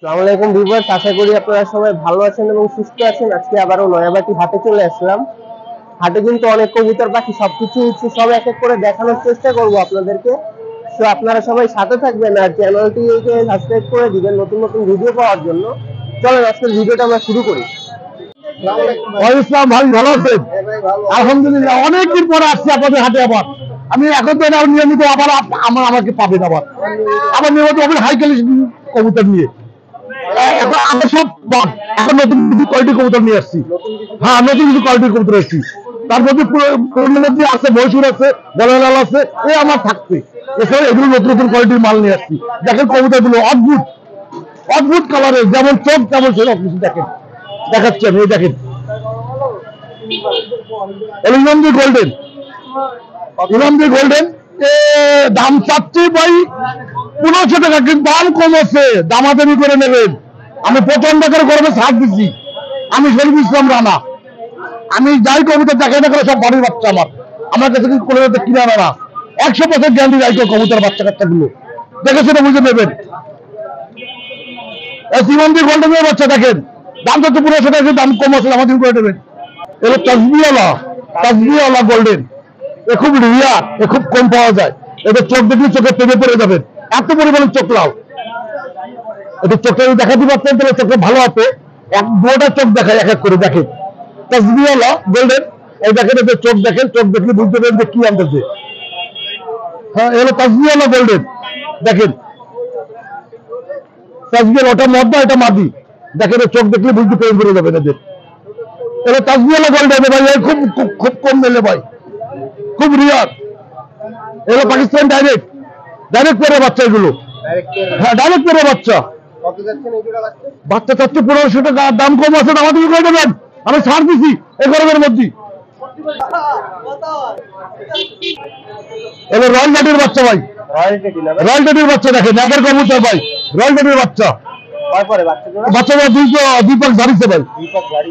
আসসালামু আলাইকুম ভিউয়ার্স, আশা করি আপনারা সবাই ভালো আছেন এবং সুস্থ আছেন। আজকে আবারও নয়াবাটি হাটে চলে আসলাম। হাটে কিন্তু অনেক কবুতর পাখি সবকিছু হচ্ছে, সব এক এক করে দেখানোর চেষ্টা করব আপনাদেরকে। তো আপনারা সবাই সাথে থাকবেন আর চ্যানেলটিকে সাবস্ক্রাইব করে দিবেন নতুন নতুন ভিডিও পাওয়ার জন্য। চলেন আজকের ভিডিওটা আমরা শুরু করি। ইসলাম ভাই ভালো আছেন? আলহামদুলিল্লাহ, অনেকদিন পরে আসছি আপনাদের হাটে। আবার আমি এখন তো নিয়মিত আবার আমাকে পাবেন আবার নিয়মিত পাবেন হাই কোয়ালিটি কবুতর নিয়ে। এখন আমরা সব এখন নতুন কিছু কোয়ালিটি কবুতর নিয়ে আসছি। হ্যাঁ, নতুন কিছু কোয়ালিটির কবুতর এসেছি। তার মধ্যে পুরোনো আছে, মহীশূর আছে, বলালাল আছে, এই আমার থাকছে। এছাড়া এগুলো নতুন নতুন কোয়ালিটির মাল নিয়ে আসছি। দেখেন কবুতর গুলো অদ্ভুত অদ্ভুত কালারের, যেমন চোখ তেমন সেরকম কিছু। দেখেন, দেখাচ্ছি আমি, দেখেন ইমামদি গোল্ডেন। ইমামদি গোল্ডেন দাম চাচ্ছি ভাই 1500 টাকা, কিন্তু দাম কম আছে, দামাদামি করে নেবেন। আমি 55 টাকার গরমে ছাড় দিচ্ছি। আমি শরীফ ইসলাম রানা। আমি যাই কবুতর দেখাই না করে সব বাড়ির বাচ্চা আমার কাছে কিন্তু কোনো কিনে আনা না। 100% গ্যারান্টি রাখো কবুতর বাচ্চা কাচ্চাগুলো দেখে সেটা বুঝে নেবেন। ইমামদি গোল্ডেনের বাচ্চা দেখেন, দাম তো 1500 টাকা, দাম কম আছে, দামাদামি করে নেবেন। এবার তাসবিওয়ালা গোল্ডেন, এ খুব রিয়ার, এ খুব কম পাওয়া যায়। এদের চোখ দেখলে চোখে পেরে পড়ে যাবেন, এত পরিমাণে চোখ লাল। এদের চোখটা যদি দেখাতে পারতেন তাহলে চোখটা ভালো হতো। দুটা চোখ দেখায় এক এক করে। দেখেন তাসবিওয়ালা গোল্ডেন, এই দেখেন এদের চোখ দেখেন, চোখ দেখলে বুঝতে পারেন যে কি আনতেছে। হ্যাঁ, এগুলো তাসবিওয়ালা গোল্ডেন। দেখেন তাসবিওয়ালা, ওটা মদ্দা, এটা মাদি। দেখেন চোখ দেখলে বুঝতে পেরে যাবেন এদের। এটা তাসবিওয়ালা গোল্ডেন ভাই, খুব খুব কম মেলে ভাই, খুব রিয়ার। এগুলো পাকিস্তান ডাইরেক্ট পেরে বাচ্চা, এগুলো হ্যাঁ ডাইরেক্ট পেরে বাচ্চা। বাচ্চা চাচ্ছে 1500 টাকা, দাম কম আছে, আমাদের করে দেবেন। আমি ছাড় দিছি এই গরমের মধ্যে। এবার রয়্যাল টেডির বাচ্চা ভাই, রয়্যাল টেডির বাচ্চা দেখেন, একের কবুতর ভাই, রয়্যাল টেডির বাচ্চা। বাচ্চারা দুই পাক ঝাড়িছে ভাই।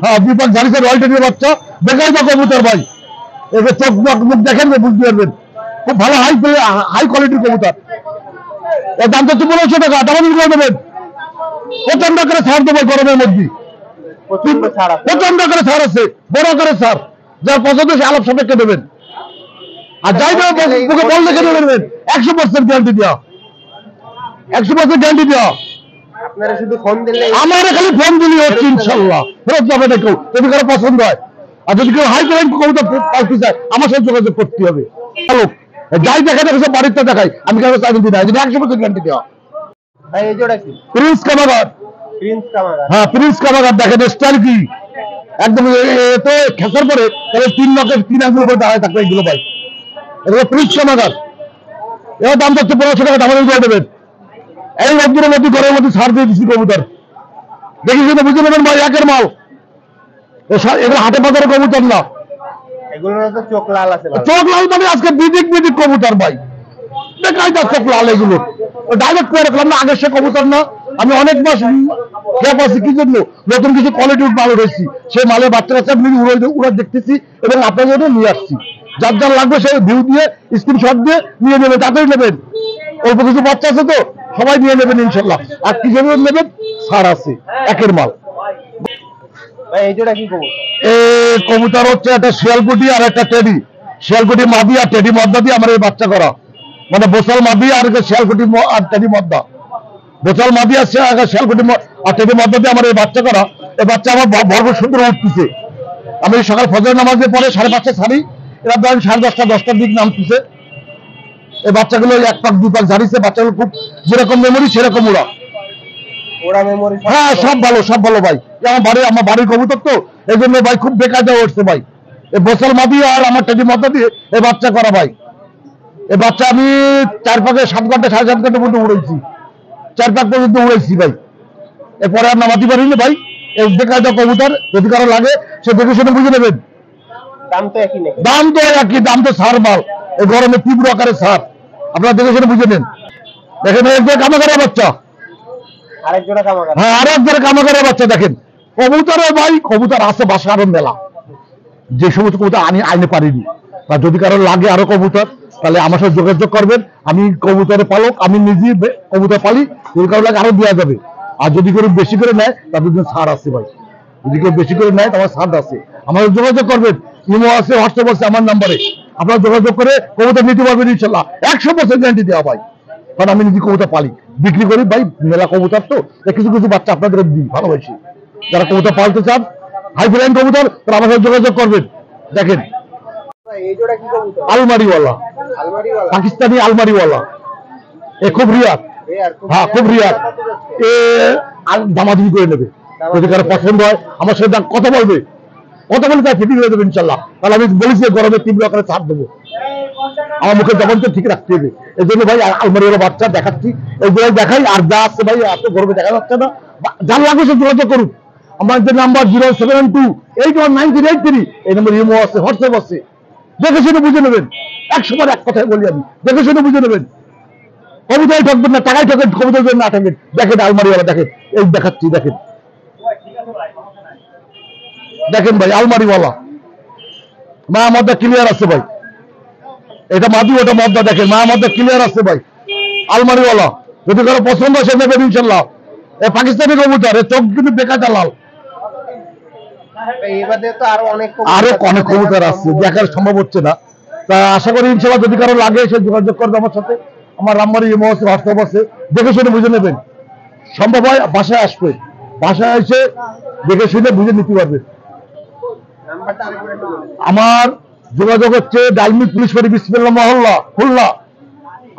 হ্যাঁ, দুই পাক ঝাড়িছে, রয়্যাল টেডির বাচ্চা। বেকার কবুতর ভাই, এবার চোখ মুখ দেখেন, বুঝতে পারবেন। খুব ভালো হাই কোয়ালিটির কবুতর। এর দাম তো 1500 টাকা, দামাদামি করে দেবেন। 55 টাকা করে ছাড় দেবো গরমের মধ্যে। 55 টাকা করে ছাড় আছে, বড় করে ছাড়, যার পছন্দ সে আলাপ সাপেক্ষে দেবেন। আর যাই মুখে বল দেখে দেবেন। 100% গ্যারান্টি দেওয়া, 100% গ্যারান্টি দেওয়া। আপনারা শুধু ফোন দিলে, আমার খালি ফোন দিলে হচ্ছে, ইনশাল্লাহ ফেরত যাবে না কেউ, যদি কারো পছন্দ হয়। আর যদি কেউ হাই কোয়ালিটি কবুতর পাইতে চায়, আমার সাথে যোগাযোগ করতে হবে। হ্যালো, যাই দেখা দেখে সব বাড়িতে দেখাই, আমি কেন চাকরি দিই না, 100% গ্যারান্টি দেওয়া। প্রিন্স কামাগার, হ্যাঁ প্রিন্স কামাগার দেখেন, স্টাইল কি একদম। এতে খেসার পরে তাহলে 3 লক্ষের 3 আঙ্গুল উপরে দাঁড়ায় থাকবে এগুলো ভাই। এগুলো প্রিন্স কামাগার। এর দাম হচ্ছে 1500 টাকা, দাম করে দেবেন। এই রোদ্দুরের মধ্যে ঘরের মধ্যে ছাড় দিয়ে দিচ্ছি কবুতর, দেখি শুধু বুঝে নেবেন ভাই, একের মাল। এগুলো হাটে বাজারে কবুতর না, চোখ লাল মানে আজকে বিদিক কবুতর ভাই, দেখাই যাচ্ছে চোখ লাল। এগুলো ডাইরেক্ট করে রাখলাম না, আগের সে কবুতর না। আমি অনেক মাস গ্যাপ আছি, কি জন্য নতুন কিছু কোয়ালিটির মাল রয়েছি, সেই মালের বাচ্চা কাচ্চা উড়া দেখতেছি এবং আপনাদের জন্য নিয়ে আসছি। যার যার লাগবে সে ভিউ দিয়ে স্ক্রিনশট দিয়ে নিয়ে নেবেন, তাড়াতাড়ি নেবেন। অল্প কিছু বাচ্চা আছে তো, সবাই নিয়ে নেবেন ইনশাল্লাহ। আর কি জন্য নেবেন, ছাড় আছে, একের মাল। কবুতর হচ্ছে একটা শিয়ালকুটি আর একটা টেডি। শিয়ালকুটি মাদি আর টেডি মদ্দা দিয়ে আমার এই বাচ্চা করা, মানে বোসাল মাদি আর শিয়ালকুটি আর টেডি মদ্দা। বোসাল মাদি আর শিয়ালকুটি আর টেডি মদ্দা দিয়ে আমার এই বাচ্চা করা। এই বাচ্চা আমার ভরপুর সুন্দর উঠতেছে। আমি সকাল ফজর নামাজের পরে 5:30 ছাড়ি, এরা ধরেন 10:30 10টার দিক নামতেছে। এই বাচ্চাগুলো 1 পাক 2 পাক ঝাড়িছে। বাচ্চাগুলো খুব যেরকম মেমোরি সেরকম ওরা। হ্যাঁ, সব ভালো ভাই। আমার বাড়ির কবুতর তো, এই জন্য ভাই খুব বেকায়দা উঠছে ভাই। এই বোসাল মাদি আর আমার টেডি মদ্দা দিয়ে এই বাচ্চা করা ভাই। এই বাচ্চা আমি 4 পাকে 7 ঘন্টা 7.5 ঘন্টা পর্যন্ত উড়েছি, 4 পাক পর্যন্ত উড়েছি ভাই। এরপরে আর নামাতে পারিনি ভাই। এই বেকায়দা কবুতর, যদি কারো লাগে সে দেখে শুনে বুঝে নেবেন। দাম তো একই, দাম তো সার মাল। এই গরমে তীব্র আকারে সার, আপনারা দেখে শুনে বুঝে নেন। দেখেন কামাগারের বাচ্চা, হ্যাঁ আরেক জোড়া কামাগারের বাচ্চা। দেখেন কবুতরে ভাই, কবুতর আছে বাসা আরো মেলা, যে সমস্ত কবুতর আমি আইনে পারিনি। বা যদি কারো লাগে আরো কবুতর, তাহলে আমার সাথে যোগাযোগ করবেন। আমি কবুতরের পালক, আমি নিজে কবুতর পালি, যদি কারো লাগে আরো দেওয়া যাবে। আর যদি কেউ বেশি করে নেয় তাদের জন্য ছাড় আছে ভাই, যদি কেউ বেশি করে নেয় তাহলে ছাড় আছে। আমাদের যোগাযোগ করবেন, ইমো আছে, হোয়াটসঅ্যাপ আছে আমার নাম্বারে, আপনারা যোগাযোগ করে কবুতর নিতে পারবেন ইনশাল্লাহ। 100% গ্যারান্টি দেওয়া ভাই, কারণ আমি নিজে কবুতর পালি, বিক্রি করি ভাই, মেলা কবুতর তো, কিছু কিছু বাচ্চা আপনাদের দিই ভালোবাসি। যারা কবুতর পালতে চান, হাই ফ্লাইং কবুতর, তারা আমার সাথে যোগাযোগ করবেন। দেখেন আলমারিওয়ালা, পাকিস্তানি আলমারিওয়ালা, এ খুব রিয়ার, হ্যাঁ খুব রিয়ার, এ দামাদামি করে নেবে, যদি কারো পছন্দ হয় আমার সাথে কথা বলবে, কথা বলে তাই ফিটিং হয়ে দেবে ইনশাল্লাহ। তাহলে আমি বলেছি গরমে 3 আকারে ছাড় দেবো, আমার মুখের জবানটা ঠিক রাখতে হবে। এই জন্য ভাই আলমারিওয়ালা বাচ্চা দেখাচ্ছি, এইগুলো দেখাই। আর যা আছে ভাই এত গরমে দেখা যাচ্ছে না, যার লাগবে সে যোগাযোগ করুন। আমাদের নাম্বার 072819383, এই নম্বর ইমো আছে, হোয়াটসঅ্যাপ আছে, দেখে শুনে বুঝে নেবেন। 100 বার এক কথাই বলি আমি, দেখে শুনে বুঝে নেবেন। কবিতায় ঠকবেন না, টাকায় ঠকেন, কবিতার জন্য না ঠকেন। দেখেন আলমারিওয়ালা, দেখেন এই দেখাচ্ছি, দেখেন দেখেন ভাই আলমারিওয়ালা, মা মদ্দা ক্লিয়ার আছে ভাই, এটা মাদু ওটা মদ্দা, দেখেন মা মদ্দা ক্লিয়ার আছে ভাই, আলমারিওয়ালা। যদি কারো পছন্দ হয় সে নেবেন ইনশাল্লাহ। এই পাকিস্তানি কবুতর, এর চোখ কিন্তু বেকাটা লাল। আরো অনেক কবুতর আছে, দেখার সম্ভব হচ্ছে না। তা আশা করি ইনশাল্লাহ যদি কারো লাগে সে যোগাযোগ করবে আমার সাথে, আমার নাম্বার ইমো আছে, হোয়াটসঅ্যাপ আছে, দেখে শুনে বুঝে নেবেন। সম্ভব হয় বাসায় আসবে, বাসায় এসে দেখে শুনে বুঝে নিতে পারবে। আমার যোগাযোগ হচ্ছে ডালমি পুলিশ ফাঁড়ি, বিসমিল্লাহ মহল্লা, খুলনা।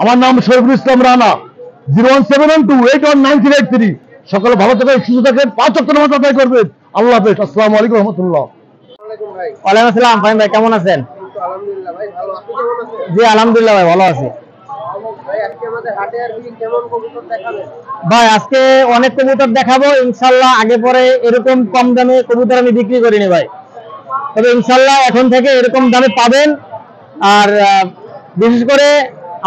আমার নাম শরীফুল ইসলাম রানা, 01712819383। সকালে ভালো থাকেন, সুস্থ থাকেন, 5 ওয়াক্ত নামাজ আদায় করবেন। আল্লাহ হাফেজ, আসসালামু আলাইকুম রহমতুল্লাহ। ওয়ালাইকুম আসসালাম ফাহিম ভাই, কেমন আছেন? জি আলহামদুলিল্লাহ ভাই, ভালো আছি ভাই। আজকে অনেক কবুতর দেখাবো ইনশাল্লাহ। আগে পরে এরকম কম দামে কবুতর আমি বিক্রি করিনি ভাই, তবে ইনশাল্লাহ এখন থেকে এরকম দামে পাবেন। আর বিশেষ করে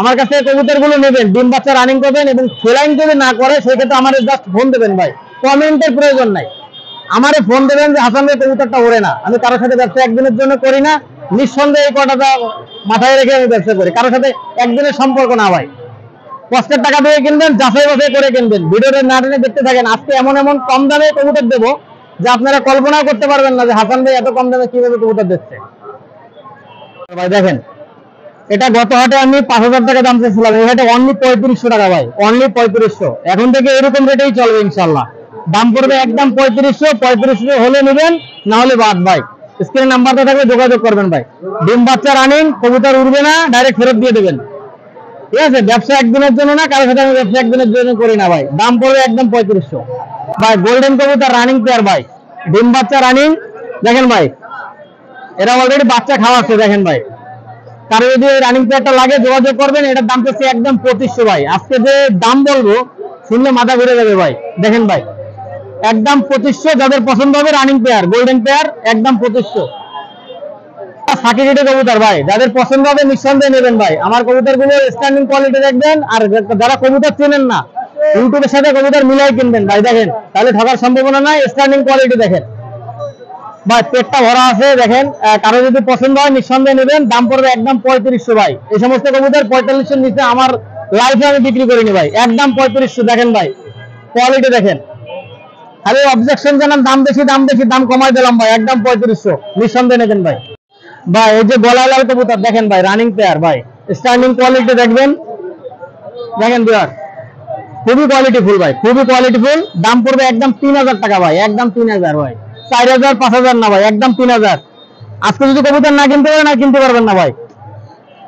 আমার কাছে কবুতর গুলো নেবেন, ডিম বাচ্চা রানিং করবেন, এবং ফ্লাইং যদি না করে সেক্ষেত্রে আমার জাস্ট ফোন দেবেন ভাই, কমেন্টের প্রয়োজন নাই। আমারে ফোন দেবেন যে হাসান ভাই কবুতরটা ওড়ে না। আমি কারোর সাথে ব্যবসা একদিনের জন্য করি না, নিঃসন্দেহে এই কথাটা মাথায় রেখে আমি ব্যবসা করি। কারোর সাথে একদিনের সম্পর্ক না ভাই, কষ্টের টাকা দিয়ে কিনবেন, যাচাই বাছাই করে কিনবেন। ভিডিওটা না টেনে দেখতে থাকেন। আজকে এমন এমন কম দামে কবুতর দেবো যে আপনারা কল্পনা করতে পারবেন না যে হাসান ভাই এত কম দামে কিভাবে কবুতর দিচ্ছে ভাই। দেখেন এটা গত হাটে আমি 5000 টাকা দাম চেয়েছিলাম, এই হাটে অনলি 3500 টাকা ভাই, অনলি 3500। এখন থেকে এরকম রেটেই চলবে ইনশাল্লাহ। দাম পড়বে একদম 3500, 3500 হলে নেবেন, না হলে বাদ ভাই। স্ক্রিনে নাম্বারটা থাকবে, যোগাযোগ করবেন ভাই। ডিম বাচ্চা রানিং, কবুতর উড়বে না, ডাইরেক্ট ফেরত দিয়ে দেবেন, ঠিক আছে? ব্যবসা একদিনের জন্য না, কারোর সাথে আমি ব্যবসা একদিনের জন্য করি না ভাই। দাম পড়বে একদম 3500 ভাই। গোল্ডেন কবুতর রানিং পেয়ার ভাই, ডিম বাচ্চা রানিং। দেখেন ভাই এরা অলরেডি বাচ্চা খাওয়াচ্ছে, দেখেন ভাই। কারো যদি রানিং পেয়ারটা লাগে যোগাযোগ করবেন। এটার দাম হচ্ছে একদম 2500 ভাই। আজকে যে দাম বলবো শুনলে মাথা ঘুরে যাবে ভাই। দেখেন ভাই একদম 2500, যাদের পছন্দ হবে রানিং পেয়ার, গোল্ডেন পেয়ার, একদম 2500। সাকিরেটে কবুতর ভাই, যাদের পছন্দ হবে নিঃসন্দেহে নেবেন ভাই। আমার কবুতর গুলো স্ট্যান্ডিং কোয়ালিটি দেখবেন, আর যারা কবুতর চেনেন না ইউটিউবের সাথে কবুতর মিলাই কিনবেন ভাই। দেখেন তাহলে ঠকার সম্ভাবনা নাই। স্ট্যান্ডিং কোয়ালিটি দেখেন ভাই, পেটটা ভরা আছে। দেখেন কারো যদি পছন্দ হয় নিঃসন্দেহে নেবেন। দাম পড়বে একদম 3500 ভাই। এই সমস্ত কবুতর 4500 নিচে আমার লাইফে আমি বিক্রি করিনি ভাই, একদম 3500। দেখেন ভাই কোয়ালিটি দেখেন, খালি অবজেকশন জানান দাম বেশি, দাম বেশি, দাম কমাই দিলাম ভাই, একদম 3500, নিঃসন্দেহে নেবেন ভাই। ভাই এই যে গলায় লাল কবুতর দেখেন ভাই, রানিং পেয়ার ভাই, স্ট্যান্ডিং কোয়ালিটি দেখবেন। দেখেন বিয়ার খুবই কোয়ালিটিফুল ভাই, খুবই কোয়ালিটিফুল। দাম পড়বে একদম 3000 টাকা ভাই, একদম 3000 ভাই, 4000 5000 না ভাই, একদম 3000। আজকে যদি কবুতর না কিনতে পারেন আর কিনতে পারবেন না ভাই।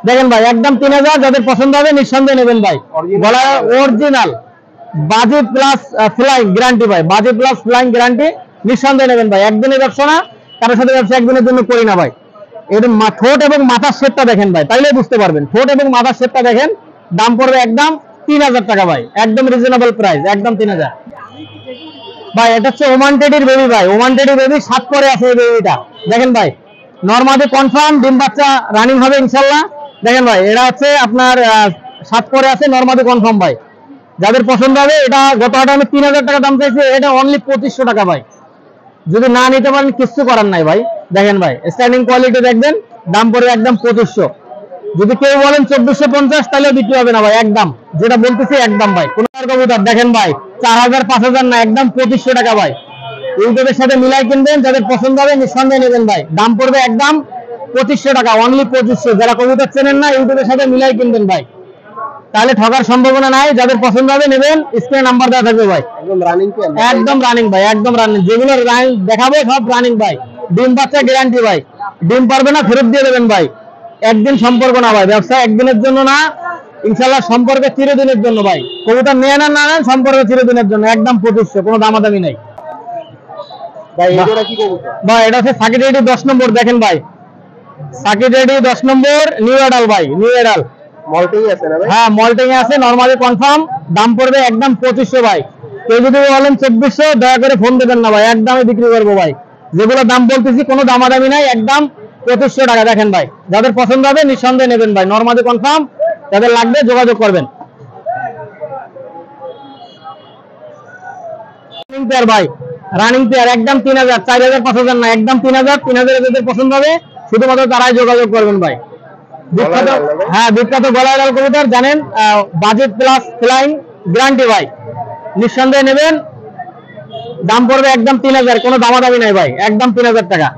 দেখেন ভাই একদম 3000, যাদের পছন্দ হবে নিঃসন্দেহে নেবেন ভাই। গলা অরিজিনাল, বাজি প্লাস ফ্লাইং গ্যারান্টি ভাই, বাজি প্লাস ফ্লাইং গ্যারান্টি, নিঃসন্দেহে নেবেন ভাই। একদিনের ব্যবসা না, কারোর সাথে ব্যবসা একদিনের জন্য করি না ভাই। এর ঠোঁট এবং মাথার শেপটা দেখেন ভাই, তাইলে বুঝতে পারবেন। ঠোঁট এবং মাথার শেপটা দেখেন। দাম পড়বে একদম 3000 টাকা ভাই, একদম রিজনেবল প্রাইস, একদম 3000 ভাই। এটা হচ্ছে ওমান টেডির বেবি ভাই, ওমান টেডির বেবি 7 পরে আছে এই বেবিটা। দেখেন ভাই নরমাদি কনফার্ম, ডিম বাচ্চা রানিং হবে ইনশাল্লাহ। দেখেন ভাই এটা হচ্ছে আপনার 7 পরে আছে, নরমাদি কনফার্ম ভাই। যাদের পছন্দ হবে, এটা গত হাটে আমি 3000 টাকা দাম চাইছি, এটা অনলি 2500 টাকা ভাই। যদি না নিতে পারেন কিচ্ছু করার নাই ভাই। দেখেন ভাই স্ট্যান্ডিং কোয়ালিটি দেখবেন, দাম পড়বে একদম 2500। যদি কেউ বলেন 2450 তাহলে বিক্রি হবে না ভাই, একদম যেটা বলতেছি একদম ভাই। কোন কবুতর দেখেন ভাই 4000 5000 না, একদম 2500 টাকা ভাই। ইউটিউবের সাথে মিলাই কিনবেন, যাদের পছন্দ হবে নিঃসন্দেহে নেবেন ভাই। দাম পড়বে একদম 2500 টাকা, অনলি 2500। যারা কবুতর চেনেন না ইউটিউবের সাথে মিলাই কিনবেন ভাই, তাহলে ঠকার সম্ভাবনা নাই। যাদের পছন্দ হবে নেবেন, স্ক্রিনে নাম্বার দেওয়া থাকবে ভাই। একদম রানিং ভাই, একদম রানিং। যেগুলো দেখাবো সব রানিং ভাই। ডিম বাচ্চা গ্যারান্টি ভাই, ডিম পারবে না ফেরত দিয়ে দেবেন ভাই। একদিন সম্পর্ক না ভাই, ব্যবসা একদিনের জন্য না, ইনশাল্লাহ সম্পর্ক চিরদিনের জন্য ভাই। কবুতর নেন আর না নেন, সম্পর্ক চিরদিনের জন্য, একদম 2500, কোনো দামাদামি নাই ভাই। এটা হচ্ছে সাকিট রেডি 10 নম্বর, দেখেন ভাই সাকিট রেডি 10 নম্বর, নিউ এডাল ভাই, নিউ এডাল। মল্টিং আছে না ভাই? হ্যাঁ মল্টিং আছে, নরমালি কনফার্ম। দাম পড়বে একদম 2500 ভাই। কেউ যদি বলেন 2400, দয়া করে ফোন দেবেন না ভাই, একদমই বিক্রি করবো ভাই। যেগুলো দাম বলতেছি কোনো দামাদামি নাই, একদম 2500 টাকা। দেখেন ভাই, যাদের পছন্দ হবে নিঃসন্দেহে নেবেন ভাই, নরমালি কনফার্ম। যাদের লাগবে যোগাযোগ করবেন। রানিং পেয়ার ভাই, রানিং পেয়ার একদম 3000, 4000 5000 না, একদম 3000। 3000 যাদের পছন্দ হবে শুধুমাত্র তারাই যোগাযোগ করবেন ভাই। বিখ্যাত, হ্যাঁ বিখ্যাত গলায় লাল কবুতর জানেন, বাজেট প্লাস ফ্লাইং গ্যারান্টি ভাই, নিঃসন্দেহে নেবেন। দাম পড়বে একদম 3000, কোনো দামাদামি নাই ভাই, একদম 3000 টাকা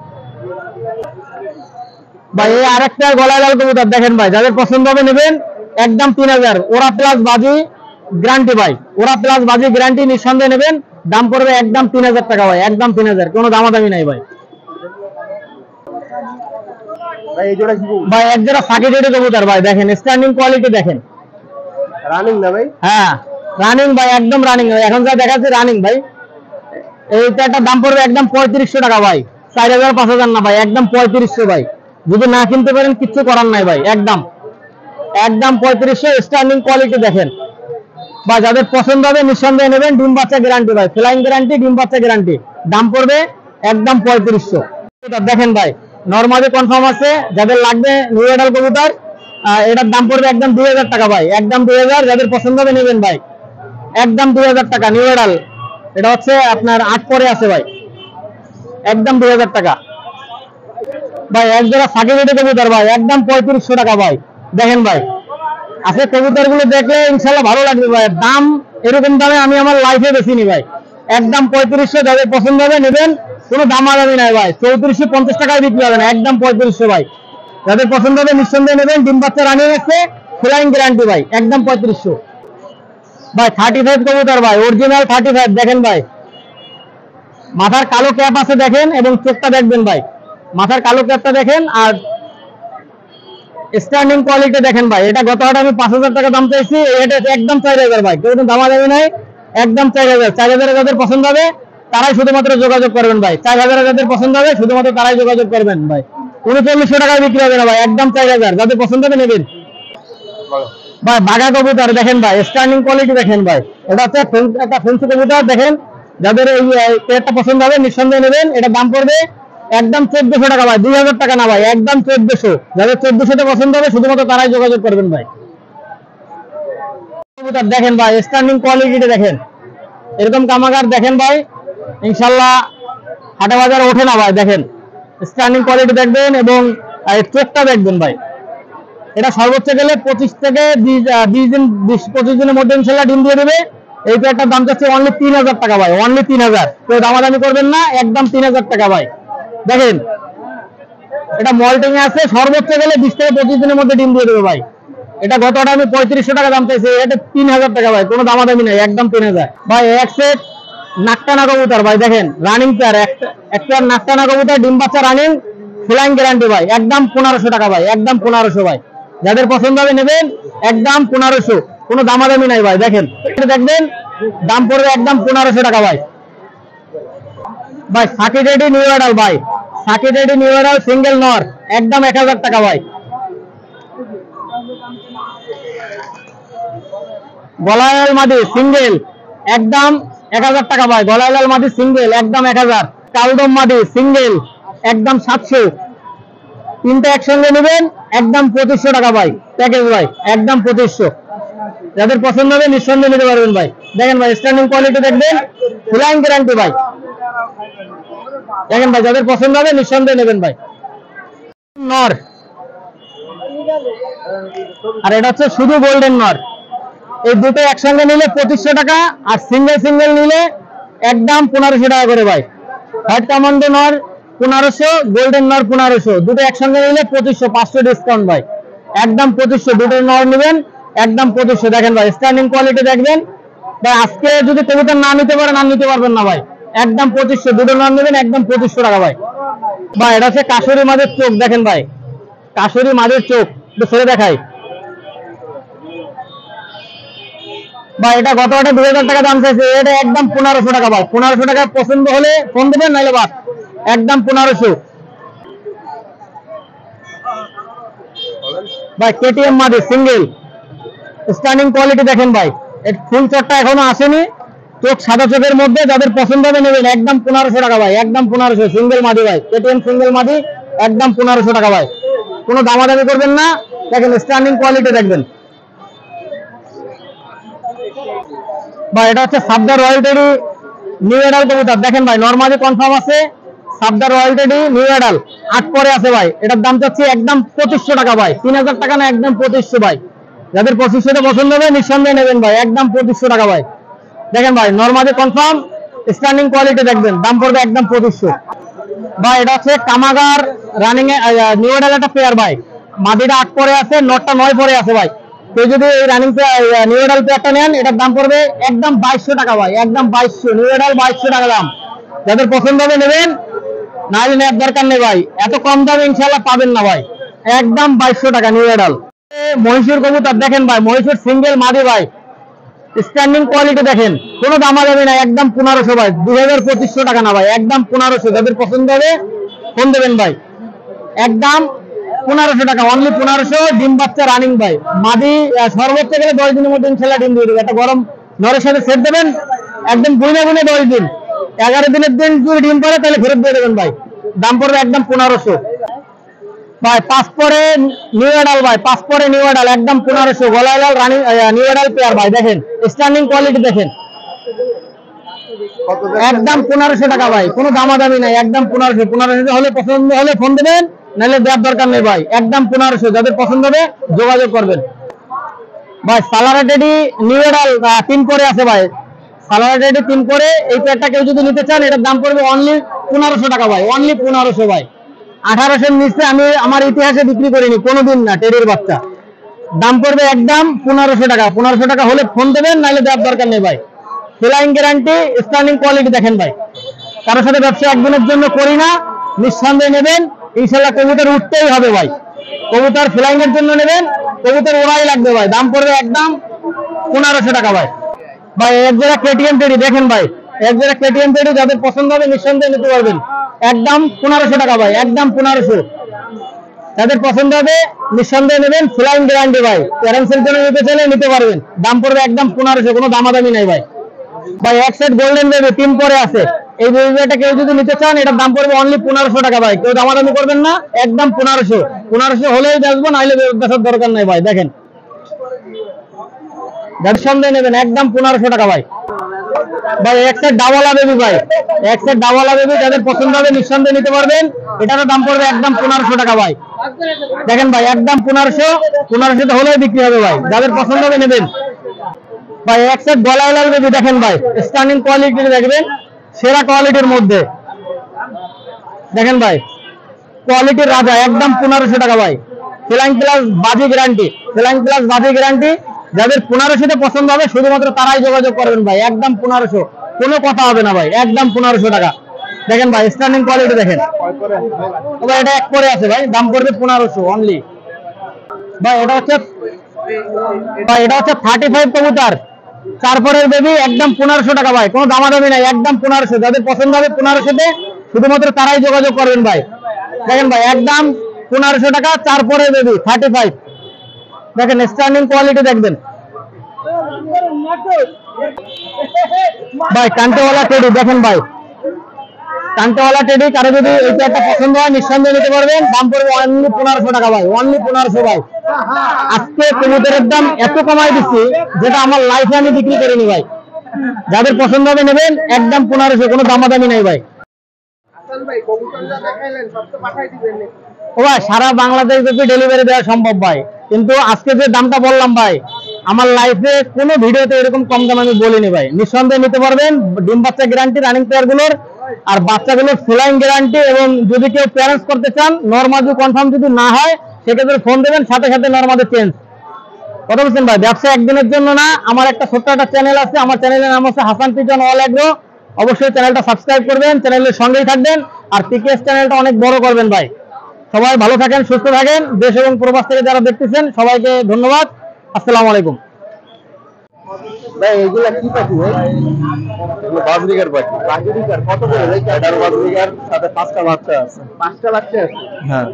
ভাই। এই আরেকটা গলায় লাল কবুতর দেখেন ভাই, যাদের পছন্দ হবে নেবেন, একদম 3000। ওরা প্লাস বাজি গ্যারান্টি ভাই, ওরা প্লাস বাজি গ্যারান্টি, নিঃসন্দেহে নেবেন। দাম পড়বে একদম 3000 টাকা ভাই, একদম 3000, কোনো দামাদামি নাই ভাই। ভাই এক জোড়া সাকিট রেডি কবুতর ভাই, দেখেন স্ট্যান্ডিং কোয়ালিটি দেখেন। রানিং না ভাই? হ্যাঁ রানিং ভাই, একদম রানিং। এখন যা দেখাচ্ছি রানিং ভাই। এইটা একটা দাম পড়বে একদম 3500 টাকা ভাই, 4000 5000 না ভাই, একদম 3500 ভাই। যদি না কিনতে পারেন কিচ্ছু করার নাই ভাই, একদম একদম 3500। স্ট্যান্ডিং কোয়ালিটি দেখেন ভাই, যাদের পছন্দ হবে নিঃসন্দেহে নেবেন। ডিম বাচ্চা গ্যারান্টি ভাই, ফ্লাইং গ্যারান্টি, ডিম বাচ্চা গ্যারান্টি। দাম পড়বে একদম 3500। দেখেন ভাই নরমালি কনফার্ম আছে, যাদের লাগবে নিউ এডাল কবুতর, এটার দাম পড়বে একদম 2000 টাকা ভাই, একদম 2000। যাদের পছন্দ হবে নেবেন ভাই, একদম 2000 টাকা। নিউ এডাল, এটা হচ্ছে আপনার 8 পরে আছে ভাই, একদম 2000 টাকা ভাই। এক জোড়া সাকিট রেডি কবুতর ভাই, একদম 3500 টাকা ভাই। দেখেন ভাই, আছে কবুতর গুলো দেখলে ইনশাল্লাহ ভালো লাগবে ভাই। দাম এরকম দামে আমি আমার লাইফে বেশিনি ভাই, একদম 3500। যাদের পছন্দ হবে নেবেন, কোনো দামাদামি নাই ভাই। 3450 টাকায় বিক্রি হবে না, একদম 3500 ভাই। যাদের পছন্দ হবে নিঃসন্দেহে নেবেন। ডিম বাচ্চা রানিং আছে, ফ্লাইং গ্যারান্টি ভাই, একদম 3500 ভাই। 35 কবুতর ভাই, অরিজিনাল 35। দেখেন ভাই, মাথার কালো ক্যাপ আছে দেখেন, এবং চোখটা দেখবেন ভাই, মাথার কালো ক্যাপটা দেখেন। আর স্ট্যান্ডিং কোয়ালিটি দেখেন ভাই। এটা গত হাটে আমি 5000 টাকা দাম চাইছি, এটা একদম 4000 ভাই, কেউ দামাদামি নাই, একদম 4000। 4000 যাদের পছন্দ হবে তারাই শুধুমাত্র যোগাযোগ করবেন ভাই। 4000 যাদের পছন্দ হবে শুধুমাত্র তারাই যোগাযোগ করবেন ভাই। 3900 টাকায় বিক্রি হবে না ভাই, একদম 4000। যাদের পছন্দ হবে নেবেন ভাই। বাঘা কবুতর দেখেন ভাই, স্ট্যান্ডিং কোয়ালিটি দেখেন ভাই। এটা হচ্ছে একটা ফেন্সি কবুতর দেখেন। যাদের এই পেয়ারটা পছন্দ হবে নিঃসন্দেহে নেবেন। এটা দাম পড়বে একদম 1400 টাকা ভাই, 2000 টাকা না ভাই, একদম 1400। যাদের 1400 পছন্দ হবে শুধুমাত্র তারাই যোগাযোগ করবেন ভাই। কবুতর দেখেন ভাই, স্ট্যান্ডিং কোয়ালিটিটা দেখেন, এরকম কামাগার দেখেন ভাই, ইনশাল্লাহ হাটে বাজারে ওঠে না ভাই। দেখেন স্ট্যান্ডিং কোয়ালিটি দেখবেন, এবং চোখটা দেখবেন ভাই। এটা সর্বোচ্চ গেলে 25 থেকে 25 দিনের মধ্যে ইনশাল্লাহ ডিম দিয়ে দেবে। এই পেয়ারটার দাম চাচ্ছে অনলি 3000 টাকা ভাই, অনলি 3000। কেউ দামাদামি করবেন না, একদম 3000 টাকা ভাই। দেখেন এটা মল্টিং আছে, সর্বোচ্চ গেলে 20 থেকে 25 দিনের মধ্যে ডিম দিয়ে দেবে ভাই। এটা গতটা আমি 3500 টাকা দাম চাইছি, এটা 3000 টাকা ভাই, কোনো দামাদামি নাই, একদম 3000 ভাই। এক সেট নাকটানা কবুতর ভাই, দেখেন রানিং পেয়ার, একটা নাকটানা কবুতর, ডিম বাচ্চা রানিং, ফ্লাইং গ্যারান্টি ভাই, একদম 1500 টাকা ভাই, একদম 1500 ভাই। যাদের পছন্দ হবে নেবেন, একদম 1500, কোনো দামাদামি নাই ভাই। দেখেন দেখবেন, দাম পড়বে একদম 1500 টাকা ভাই। ভাই সাকিট রেডি নিউ এডাল ভাই, সাকিট রেডি নিউ এডাল সিঙ্গেল নর, একদম 1000 টাকা ভাই। গলায় মাদি সিঙ্গেল, একদম 1000 টাকা ভাই। গলায় মাদি সিঙ্গেল, একদম 1000। কালদম মাদি সিঙ্গেল, একদম 700। তিনটা একসঙ্গে নেবেন, একদম 2500 টাকা ভাই, প্যাকেজ ভাই, একদম 2500। যাদের পছন্দ হবে নিঃসন্দেহে নিতে পারবেন ভাই। দেখেন ভাই স্ট্যান্ডিং কোয়ালিটি দেখবেন, ফ্লাইং গ্যারান্টি ভাই। দেখেন ভাই, যাদের পছন্দ হবে নিঃসন্দেহে নেবেন ভাই। নর আর এটা হচ্ছে শুধু গোল্ডেন নর। এই দুটো একসঙ্গে নিলে 2500 টাকা, আর সিঙ্গেল সিঙ্গেল নিলে একদম 1500 টাকা করে ভাই। হোয়াইট কমান্ডো নর 1500, গোল্ডেন নর 1500, দুটো একসঙ্গে নিলে 2500, 500 ডিসকাউন্ট ভাই, একদম 2500। দুটো নর নেবেন একদম 2500। দেখেন ভাই স্ট্যান্ডিং কোয়ালিটি দেখবেন ভাই, আজকে যদি কবুতর না নিতে পারেন আর নিতে পারবেন না ভাই, একদম 2500। দুটো নর নেবেন একদম 2500 টাকা ভাই। ভাই এটা হচ্ছে কাশুরি মাঝের চোখ, দেখেন ভাই কাশুরি মাঝের চোখ একটু ছেড়ে দেখাই ভাই। এটা গত হাটে 2000 টাকা দাম চাইছে, এটা একদম 1500 টাকা ভাই। 1500 টাকা পছন্দ হলে ফোন দেবেন, নাইলে বাদ, একদম 1500 ভাই। কেটিএম মাদি সিঙ্গেল, স্ট্যান্ডিং কোয়ালিটি দেখেন ভাই, ফুল চটটা এখনো আসেনি, চোখ সাদা চোখের মধ্যে, যাদের পছন্দ হবে নেবেন একদম 1500 টাকা ভাই, একদম 1500। সিঙ্গেল মাদি ভাই, কেটিএম সিঙ্গেল মাদি একদম 1500 টাকা ভাই, কোনো দামাদামি করবেন না। দেখেন স্ট্যান্ডিং কোয়ালিটি দেখবেন ভাই। এটা হচ্ছে সাবদা রয়্যাল টেডি নিউ এডাল কবুতর, দেখেন ভাই নরমালি কনফার্ম আছে, সাবদা রয়্যাল টেডি নিউ এডাল 8 পরে আছে ভাই। এটার দাম চাচ্ছি একদম 2500 টাকা ভাই, 3000 টাকা না, একদম 2500 ভাই। যাদের 2500 পছন্দ হবে নিঃসন্দেহে নেবেন ভাই, একদম 2500 টাকা ভাই। দেখেন ভাই নরমালি কনফার্ম, স্ট্যান্ডিং কোয়ালিটি দেখবেন, দাম পড়বে একদম 2500 ভাই। এটা হচ্ছে কামাগার রানিং নিউ এডাল একটা পেয়ার ভাই, মাদিটা 8 পরে আছে, নটটা 9 পরে আছে ভাই। কেউ যদি এই রানিং নিউ এডাল পেয়ারটা নেন, এটার দাম পড়বে একদম 2200 টাকা ভাই, একদম 2200। নিউ এডাল 2200 টাকা দাম, যাদের পছন্দ হবে নেবেন, না হলে নেওয়ার দরকার নেই ভাই, এত কম দামে ইনশাআল্লাহ পাবেন না ভাই, একদম 2200 টাকা নিউ এডাল। মহীশূর কবুতর দেখেন ভাই, মহীশূর সিঙ্গেল মাদি ভাই, স্ট্যান্ডিং কোয়ালিটি দেখেন, কোনো দামা যাবে না, একদম 1500 ভাই, 2500 টাকা না ভাই, একদম 1500। যাদের পছন্দ হবে ফোন দেবেন ভাই, একদম 1500 টাকা, অনলি 1500। ডিম বাচ্চা রানিং ভাই, মাদি সর্বোচ্চ গেলে 10 দিনের মধ্যে ইনশাআল্লাহ ডিম দিয়ে দেবে। একটা গরম নরের সাথে সেট দেবেন, একদম গুনে গুনে 10 দিন, 11 দিনের দিন যদি ডিম পারে তাহলে ফেরত দিয়ে দেবেন ভাই, দাম পড়বে একদম 1500 ভাই। 5 পরে নিউ এডাল ভাই, 5 পরে নিউ এডাল একদম 1500, গলায় লাল রানিং নিউ এডাল পেয়ার ভাই। দেখেন স্ট্যান্ডিং কোয়ালিটি দেখেন, একদম 1500 টাকা ভাই, কোনো দামাদামি নাই, একদম 1500। 1500 হলে পছন্দ হলে ফোন দেবেন, নাহলে দেওয়ার দরকার নেই ভাই, একদম 1500। যাদের পছন্দ হবে যোগাযোগ করবেন ভাই। সালারা টেডি নিউ এডাল 3 পরে আছে ভাই, সালারা টেডি 3 পরে, এই পেয়ারটা কেউ যদি নিতে চান এটার দাম পড়বে অনলি 1500 টাকা ভাই, অনলি 1500 ভাই। 1800 নিচে আমি আমার ইতিহাসে বিক্রি করিনি কোনোদিন না টেডির বাচ্চা, দাম পড়বে একদম 1500 টাকা। 1500 টাকা হলে ফোন দেবেন, নাহলে দেওয়ার দরকার নেই ভাই। ফ্লাইং গ্যারান্টি, স্ট্যান্ডিং কোয়ালিটি দেখেন ভাই, কারোর সাথে ব্যবসা একদিনের জন্য করি না, নিঃসন্দেহে নেবেন ইনশাআল্লাহ, কবুতর উঠতেই হবে ভাই। কবুতর ফ্লাইং এর জন্য নেবেন, কবুতর ওরাই লাগবে ভাই, দাম পড়বে একদম 1500 টাকা ভাই। ভাই এক জোড়া কেটিএম টেডি দেখেন ভাই, এক জোড়া কেটিএম টেডি, যাদের পছন্দ হবে নিঃসন্দেহে নিতে পারবেন, একদম 1500 টাকা ভাই, একদম 1500। যাদের পছন্দ হবে নিঃসন্দেহে নেবেন, ফ্লাইং গ্যারান্টি ভাই, প্যারেন্টসের জন্য নিতে চাইলে নিতে পারবেন, দাম পড়বে একদম 1500, কোনো দামাদামি নাই ভাই। ভাই এক সেট গোল্ডেন বেবি 3 পরে আছে, এই বেবিটা কেউ যদি নিতে চান এটার দাম পড়বে অনলি 1500 টাকা ভাই, কেউ দামাদামি করবেন না, একদম 1500। 1500 হলেই বেচবো, নাইলে বেচার দরকার নাই ভাই। দেখেন যাদের সন্দেহ নেবেন একদম 1500 টাকা ভাই। ভাই এক সেট ডাবলা বেবি ভাই, এক সেট ডাবলা বেবি, যাদের পছন্দ হবে নিঃসন্দেহে নিতে পারবেন, এটারও দাম পড়বে একদম 1500 টাকা ভাই। দেখেন ভাই একদম 1500 হলেই বিক্রি হবে ভাই, যাদের পছন্দ হবে নেবেন ভাই। এক সেট গলায় লাল বেবি দেখেন ভাই, স্ট্যান্ডিং কোয়ালিটি দেখবেন, সেরা কোয়ালিটির মধ্যে দেখেন ভাই, কোয়ালিটির রাজা, একদম 1500 টাকা ভাই। ফ্লাইং প্লাস বাজি গ্যারান্টি, ফ্লাইং প্লাস বাজি গ্যারান্টি, যাদের 1500 পছন্দ হবে শুধুমাত্র তারাই যোগাযোগ করবেন ভাই, একদম 1500, কোনো কথা হবে না ভাই, একদম 1500 টাকা। দেখেন ভাই স্ট্যান্ডিং কোয়ালিটি দেখেন ভাই, এটা 1 পরে আছে ভাই, দাম পড়বে 1500 অনলি ভাই। এটা হচ্ছে 35 কবুতর 4 পরের বেবি, একদম 1500 টাকা ভাই, কোনো দামাদামি নাই, একদম 1500। যাদের পছন্দ হবে 1500 শুধুমাত্র তারাই যোগাযোগ করবেন ভাই। দেখেন ভাই একদম 1500 টাকা, 4 পরের বেবি 35। দেখেন স্ট্যান্ডিং কোয়ালিটি দেখবেন ভাই। কান্টেওয়ালা টেডি দেখেন ভাই, কান্টেওয়ালা টেডি, কারো যদি এই পেয়ারটা পছন্দ হয় নিঃসন্দেহে নিতে পারবেন, দাম পড়বে অনলি 1500 টাকা ভাই, অনলি 1500 ভাই। আজকে কবুতরের দাম এত কমাই দিচ্ছি যেটা আমার লাইফে আমি বিক্রি করিনি ভাই, যাদের পছন্দ হবে নেবেন, একদম 1500, কোনো দামাদামি নাই ভাই। ও ভাই সারা বাংলাদেশ ব্যাপী ডেলিভারি দেওয়া সম্ভব ভাই, কিন্তু আজকে যে দামটা বললাম ভাই, আমার লাইফে কোনো ভিডিওতে এরকম কম দাম আমি বলিনি ভাই। নিঃসন্দেহে নিতে পারবেন, ডিম বাচ্চা গ্যারান্টি রানিং পেয়ার গুলোর, আর বাচ্চাগুলোর ফ্লাইং গ্যারান্টি। এবং যদি কেউ প্যারেন্টস করতে চান, নরমাদি কনফার্ম যদি না হয় সেক্ষেত্রে ফোন দেবেন, সাথে সাথে নরমাদি চেঞ্জ। কথা বলছেন ভাই, ব্যবসা একদিনের জন্য না। আমার একটা ছোট্ট একটা চ্যানেল আছে, আমার চ্যানেলের নাম হচ্ছে হাসান পিজন অল এগ্রো। অবশ্যই চ্যানেলটা সাবস্ক্রাইব করবেন, চ্যানেলের সঙ্গেই থাকবেন, আর পিকেএস চ্যানেলটা অনেক বড় করবেন ভাই। সবাই ভালো থাকেন, সুস্থ থাকেন। দেশ এবং প্রবাস থেকে যারা দেখতেছেন সবাইকে ধন্যবাদ। আসসালামু আলাইকুম। ভাই এগুলা কি পাখি ভাই? বাজরিকার পাখি। বাজরিকার কত করে ভাই? এটার বাজরিকার সাথে 5টা বাচ্চা আছে। 5টা বাচ্চা আছে? হ্যাঁ,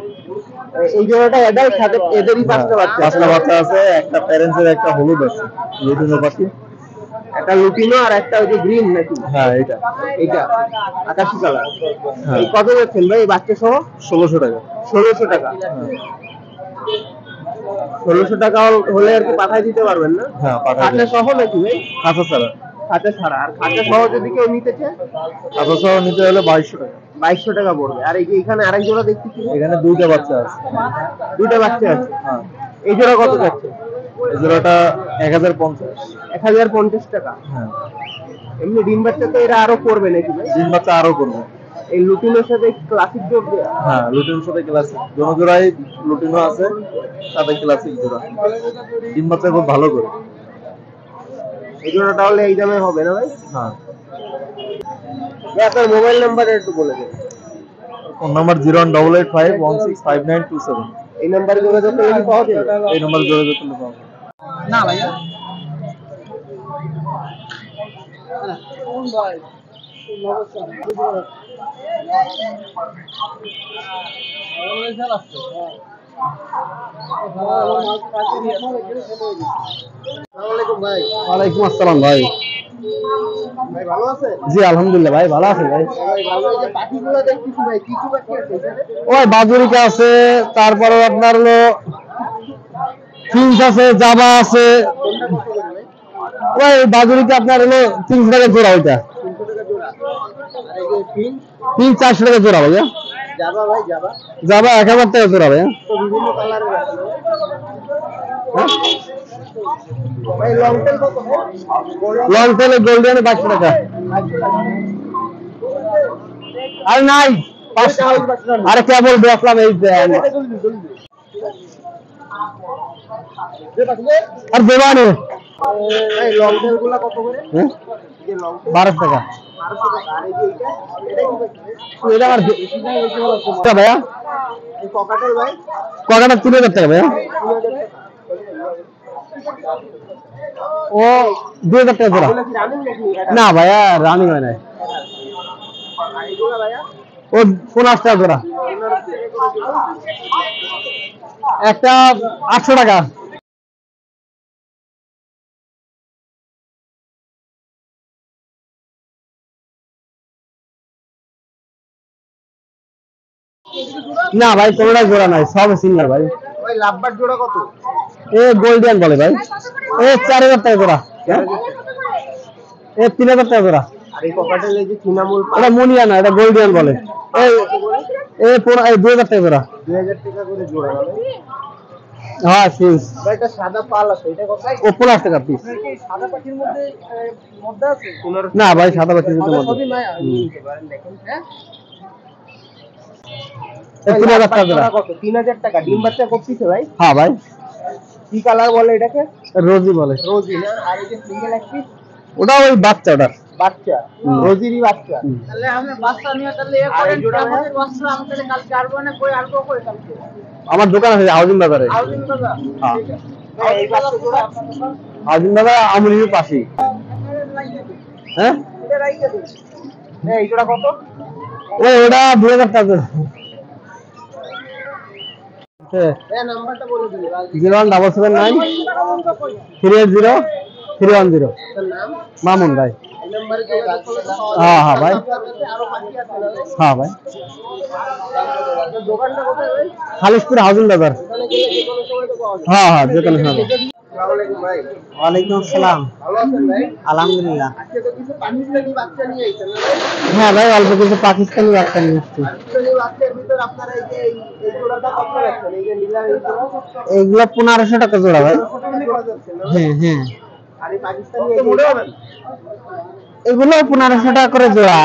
এই জোড়াটা অ্যাডাল্ট, সাথে এদেরই 5টা বাচ্চা? 5টা বাচ্চা আছে, একটা প্যারেন্টসের, একটা হলুদ আছে। লুটিনো পাখি। একটা লুটিনো আর একটা ওই যে গ্রিন নাকি? হ্যাঁ, এটা এইটা আকাশি কালার। হ্যাঁ। এই কত যাচ্ছেন ভাই এই বাচ্চা সহ? 1600 টাকা। 1600 টাকা। 1600 টাকা হলে আর কি পাঠাই দিতে পারবেন না? হ্যাঁ, পাঠাই খাঁচা দিতে। সহ নাকি ভাই? খাঁচা ছাড়া। খাঁচা ছাড়া। আর খাঁচা সহ যদি কেউ নিতে চায় খাঁচা সহ নিতে হলে 2200 টাকা। 2200 টাকা পড়বে। আর এই যে এখানে আরেক জোড়া দেখতেছি, এখানে 2টা বাচ্চা আছে। 2টা বাচ্চা আছে। হ্যাঁ, এই জোড়া কত যাচ্ছে? এই জোড়াটা 1050। 1050 টাকা। হ্যাঁ, এমনি ডিম বাচ্চা তো এরা আরো করবে নাকি ভাই? ডিম বাচ্চা আরো করবে। এই লুটিনের সাথে ক্লাসিক জোড় দেয়া? হ্যাঁ, লুটিনোর সাথে ক্লাসিক দোনো জোড়াই লুটিনো আছে, সাথে ক্লাসিক জোড়া। ডিম বাচ্চা খুব ভালো করে। এই জোড়াটা হলে এই দামে হবে না ভাই? হ্যাঁ, ভাই আপনার মোবাইল নাম্বার একটু বলে দেন। Phone number 01885165927। এই নাম্বারে যোগাযোগ করলে কি পাওয়া যাবে? এই নম্বরে যোগাযোগ করলে পাবো। না ভাইয়া। ভাই ওয়ালাইকুম আসসালাম ভাই। ভাই ভালো আছেন? জি আলহামদুলিল্লাহ ভাই, ভালো আছি ভাই। ভাই ভালো। এই যে পাখিগুলো দেখতেছি ভাই, কি কি পাখি আছে এখানে? ওই বাজুরিকা আছে, তারপরে আপনার হলো ফিঞ্চ আছে, জাবা আছে। কোনটা কত করে ভাই? ওই বাজুরিকা আপনার হলো 300 টাকা জোড়া, ওইটা 300 টাকা জোড়া। আর এই যে পিঙ্ক পিঞ্চ 400 টাকা জোড়া ভাইয়া। জাবা ভাই, জাবা জাবা 1000 টাকা জোড়া ভাইয়া। তো বিভিন্ন কালারের আছে ভাই। ভাই লং টেল কত? লং টেলে গোল্ডেন 2200 টাকা। আর নাই, আরে কেবল দেখলাম এই যে। আর দেবানি ভাই লং টেল গুলা কত করে? হ্যাঁ এই যে লং টেল 1200 টাকা। 1200 টাকা। আর এই যে এটা কি পাখি? এটা আমার এটা ভাইয়া। এই ককাটেল ভাই কটাটা 3000 টাকা ভাইয়া। 3000 টাকা। ও 2000 টাকা জোড়া। এগুলা কি রানিং নাকি? না ভাইয়া, রানিং হয় না। আর এগুলা ভাইয়া ও 50 টাকা জোড়া। একটা 800 টাকা। না ভাই, কোনটা জোড়া নাই, সব সিঙ্গেল ভাই। ওই লাভবার জোড়া কত? এ গোল্ডেন বলে ভাই। এ 4000 টাকা জোড়া। এ 3000 টাকা জোড়া। আর এই ককাটেল এই যে তৃণমূল এটা মুনিয়া না, এটা গোল্ডেন বলে। এই এ 2000 টাকা জোড়া। 2000 টাকা করে জোড়া হবে। হ্যাঁ ফিক্স। ভাই এটা সাদা পাল আছে, এটা কত? ও 50 টাকা পিস। সাদা পাখির মধ্যে মধ্যে আছে? না ভাই, সাদা বাচ্চা দিতে মধ্যে। সবই মায়া নিতে পারেন, দেখেন। হ্যাঁ 3000 টাকা জোড়া। কত? 3000 টাকা। ডিম বাচ্চা করতেছে ভাই? হ্যাঁ ভাই, কি কালার বলে এটাকে? রোজি বলে। রোজি না? আর এই যে সিঙ্গেল এক পিস ওটা ওই বাচ্চা, ওটা বাচ্চা, রোজিরই বাচ্চা। তাহলে আমি বাচ্চা নিয়ে তাহলে এ আর এই করেন জোড়া কেমন বাচ্চা আমি তাহলে কালকে আসবো না, কই আসবো কই কালকে? আমার দোকান আছে হাউজিং বাজারে। আউদিন দাদা হ্যাঁ, ঠিক আছে। ভাই এই বাচ্চা জোড়া হাউজিং বাজার আমুলির পাশেই। হ্যাঁ এটা রাইখে দিন। এই জোড়া কত? ওটা 2000 টাকা জোড়া। এই নাম্বারটা বলে দিন। 01779 380 310। আপনার নাম? মামুন ভাই। এই নাম্বারে যোগাযোগ করলে তো পাওয়া হ্যাঁ হ্যাঁ ভাই। যাবে। আরো পাখি আছে না ভাই? হ্যাঁ ভাই। আপনার দোকানটা কোথায় ভাই? খালিশপুর হাউজিং বাজার। ওখানে গেলে যে কোনো সময় তো পাওয়া যাবে। হ্যাঁ হ্যাঁ, যে কোনো সময়। ওয়ালাইকুম আসসালাম। আলহামদুলিল্লাহ। হ্যাঁ ভাই, অল্প কিছু পাকিস্তানি বাচ্চা নিয়ে আসছি। এইগুলো 1500 টাকা জোড়া ভাই। হ্যাঁ হ্যাঁ, এগুলো 1500 টাকা করে জোড়া।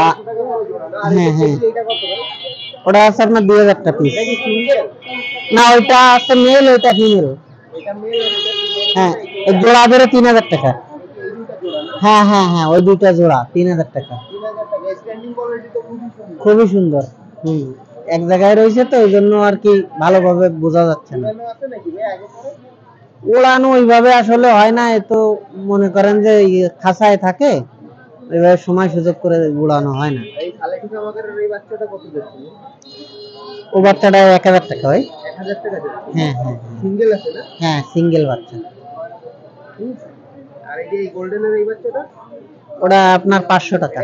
হ্যাঁ হ্যাঁ, ওটা আছে আপনার 2000 টাকা পিস। না, ওইটা আছে মেল, ওইটা ফিমেল। হ্যাঁ, এই জোড়া ধরে 3000 টাকা। হ্যাঁ হ্যাঁ হ্যাঁ, ওই দুইটা জোড়া 3000 টাকা। খুবই সুন্দর। এক জায়গায় রয়েছে তো, ওই জন্য আর কি ভালোভাবে বোঝা যাচ্ছে না। ওড়ানো ওইভাবে আসলে হয় না, এত মনে করেন যে খাঁচায় থাকে, ওইভাবে সময় সুযোগ করে উড়ানো হয় না। ও বাচ্চাটা 1000 টাকা হয়। হ্যাঁ হ্যাঁ হ্যাঁ, সিঙ্গেল বাচ্চা। ওটা আপনার 500 টাকা।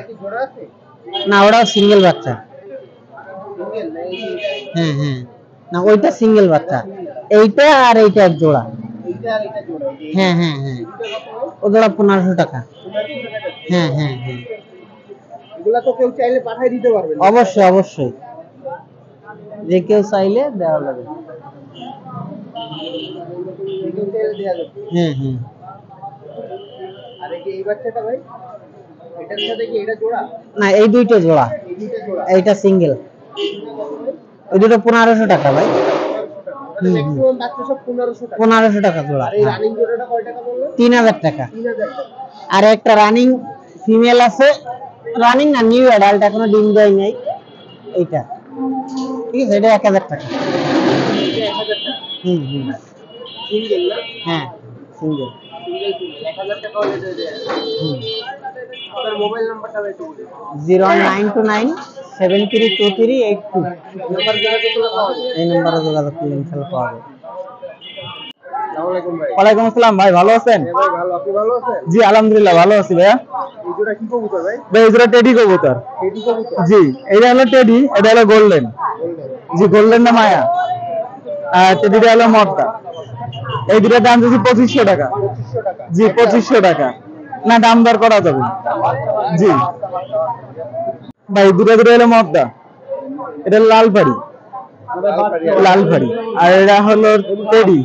না, ওটা সিঙ্গেল বাচ্চা। হ্যাঁ হ্যাঁ, না ওইটা সিঙ্গেল বাচ্চা, এইটা আর এইটা এক জোড়া। হ্যাঁ হ্যাঁ হ্যাঁ, ও জোড়া 1500 টাকা। হ্যাঁ হ্যাঁ হ্যাঁ, এগুলা তো কেউ চাইলে পাঠিয়ে দিতে পারবে? অবশ্যই অবশ্যই, যে কেউ চাইলে দেওয়া যাবে। হ্যাঁ হ্যাঁ। আর এই বাচ্চাটা ভাই, এটার সাথে কি এটা জোড়া? না, এই দুইটা জোড়া, এইটা সিঙ্গেল। ওই দুটো 1500 টাকা ভাই। ম্যাক্সিমাম বাচ্চা সব 1500 টাকা। 1500 টাকা জোড়া। আর এই রানিং জোড়াটা কয় টাকা বললেন? 3000 টাকা। 3000 টাকা। আর একটা রানিং ফিমেল আছে, রানিং না, নিউ অ্যাডাল্ট, এখনো ডিম দেয় নাই। এইটা ঠিক আছে, এটা 1000 টাকা। 1000 টাকা। সিঙ্গেল না? হ্যাঁ, সিঙ্গেল। সিঙ্গেল 1000 টাকা হলে দিয়ে দেয়। আপনার মোবাইল নাম্বারটা একটু বলুন। 0929732382। নাম্বার যোগাযোগ করলে পাওয়া যাবে। এই নম্বরে যোগাযোগ করলে ইনশাআল্লাহ পাওয়া যাবে। আসসালামু আলাইকুম ভাই। ওয়ালাইকুম আসসালাম ভাই, ভালো আছেন? হ্যাঁ ভাই, ভালো। আপনি ভালো আছেন? জি আলহামদুলিল্লাহ ভালো আছি ভাইয়া। এই জোড়া কি কবুতর ভাই? ভাই এই জোড়া টেডি কবুতর। টেডি কবুতর? জি, এটা হলো টেডি, এটা হলো গোল্ডেন। জি, গোল্ডেন না মায়া, আর টেডিটা হলো মর্দা। এই দুটোর দাম যদি 2500 টাকা। 2500 টাকা। জি 2500 টাকা। না, দাম দর করা যাবে। জি ভাই, দুটো হলো মর্দা, এটা লাল পাড়ি, লাল পাড়ি, আর এটা হলো টেডি।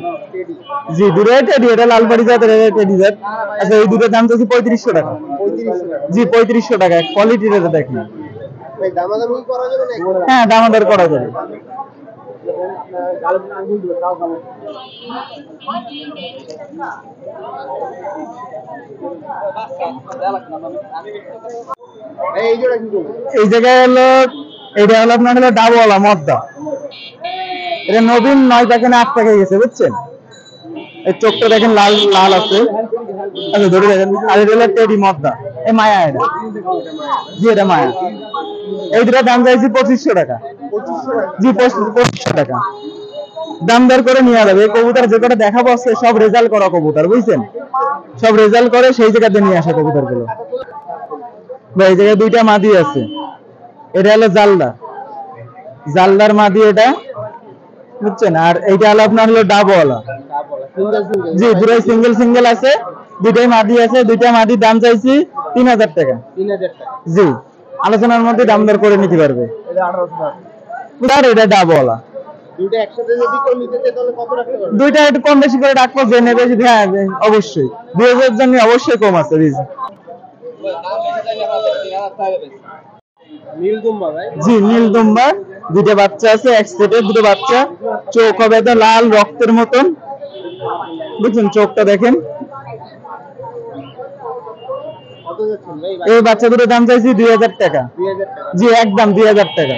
জি, দুটোই টেডি, এটা লাল পাড়ি জাতের, এটা টেডি জাত। আচ্ছা, এই দুটোর দাম চাচ্ছি 3500 টাকা। 3500 টাকা। জি 3500 টাকা। কোয়ালিটিটা দেখি। ভাই দামাদামি করা যাবে না? হ্যাঁ, দাম দর করা যাবে। এই জোড়া কি কবুতর? এই জায়গায় হলো, এটা হলো আপনার হলো ডাবওয়ালা মদ্দা। এটা নবীন 9 টাকা না 8 টাকা গেছে, বুঝছেন? এই চোখটা দেখেন লাল লাল আছে। আচ্ছা, ধরে দেখেন। আর এটা হলো টেডি মদ্দা, এই মায়া এটা। জি, এটা মায়া। এই দুটো দাম চাইছি 2500 টাকা। 2500 টাকা। জি 2500 টাকা। দাম দর করে নিয়ে যাবে। এই কবুতর যে কটা দেখাবো আজকে সব রেজাল্ট করা কবুতর, বুঝছেন? সব রেজাল্ট করে সেই জায়গাতে নিয়ে আসা কবুতর গুলো। ভাই এই জায়গায় দুইটা মাদি আছে। এটা হলো জালদা, জালদার মাদি এটা, বুঝছেন? আর এইটা হলো আপনার হলো ডাবওয়ালা। জি, দুটোই সিঙ্গেল সিঙ্গেল আছে, দুইটাই মাদি আছে। দুইটা মাদির দাম চাইছি 3000 টাকা। 3000 টাকা। জি, আলোচনার মধ্যে দাম দর করে নিতে পারবে। এটা 1800 টাকা। আর এটা ডাবওয়ালা। দুটো একসাথে যদি কেউ নিতে চায় তাহলে কত রাখতে পারবে? দুইটা একটু কম বেশি করে রাখবো, যে নেবে যদি। হ্যাঁ অবশ্যই, 2000 জন্য অবশ্যই কম আছে। নীলদুম্বা ভাই? জি, নীলদুম্বা। দুটো বাচ্চা আছে, এক সেটে দুটো বাচ্চা। চোখ হবে তো লাল রক্তের মতন, বুঝছেন? চোখটা দেখেন। কত যাচ্ছেন ভাই? এই বাচ্চা দুটো দাম চাইছি 2000 টাকা। 2000 টাকা। জি, একদম 2000 টাকা।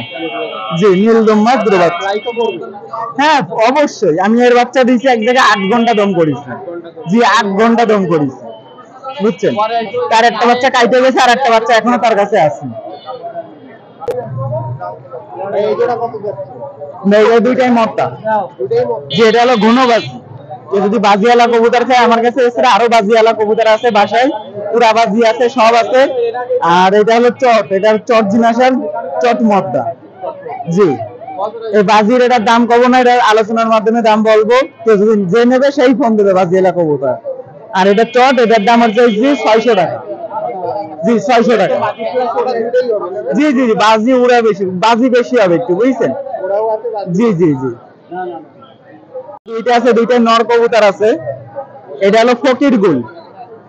জি, নীলদুম্বা দুটো বাচ্চা। ট্রাই তো করবে? হ্যাঁ অবশ্যই, আমি এর বাচ্চা দিয়েছি এক জায়গায় 8 ঘন্টা দম করেছি। জি 8 ঘন্টা দম করেছি, বুঝছেন? তার একটা বাচ্চা কাইটে গেছে, আর একটা বাচ্চা এখনো তার কাছে আছে। এই জোড়া কত যাচ্ছে? এই দুইটাই মত্তা। দুটোই মত। যে এটা হলো ঘনবাজি। যে যদি বাজিওয়ালা কবুতর চাই আমার কাছে, এছাড়া আরো বাজিওয়ালা কবুতর আছে বাসায়, পুরা বাজি আছে, সব আছে। আর এটা হলো চট, এটা চট জিনাসার চট মদ্দা। জি, এই বাজির এটার দাম কব না, এটা আলোচনার মাধ্যমে দাম বলবো। কেউ যদি যে নেবে সেই ফোন দেবে বাজিওয়ালা কবুতর। আর এটা চট, এটার দাম হচ্ছে 600 টাকা। জি 600 টাকা। জি জি জি, বাজি উড়া বেশি, বাজি বেশি হবে একটু, বুঝছেন? জি জি জি। দুইটা আছে, দুইটা নর কবুতর আছে। এটা হলো ফকির গুল,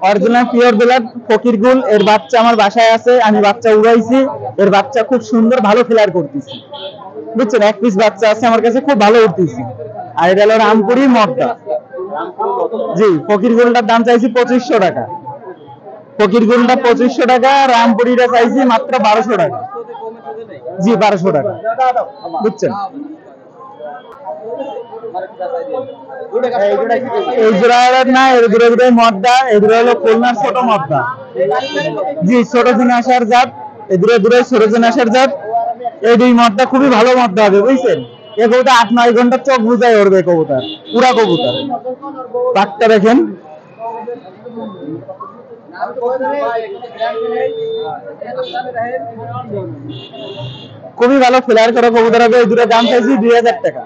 অরিজিনাল পিওর ব্লাড ফকির গুল। এর বাচ্চা আমার বাসায় আছে, আমি বাচ্চা উড়াইছি। এর বাচ্চা খুব সুন্দর, ভালো ফ্লার করতেছে, বুঝছেন? এক পিস বাচ্চা আছে আমার কাছে, খুব ভালো উঠতেছে। আর এটা হলো রামপুরি মদ্দা। জি, ফকির গুলটার দাম চাইছি 2500 টাকা। ফকির গুলটা 2500 টাকা, রামপুরিটা চাইছি মাত্র 1200 টাকা। জি 1200 টাকা, বুঝছেন? এই জোড়া না, এর জোড়া মদ্দা, এই জোড়া হলো খুলনার ছোট মদ্দা। জি ছোট জিনাসার জাত, এই দূরে ছোট জিনাসার জাত। এই দুই মদ্দা খুবই ভালো মদ্দা হবে, বুঝছেন? এই কবুতর 8-9 ঘন্টা চোখ বুঝায় উড়বে কবুতর, পুরা কবুতর। পাকটা দেখেন, খুবই ভালো ফ্লার করা কবুতর হবে। এই দুটো দাম চাইছি 2000 টাকা।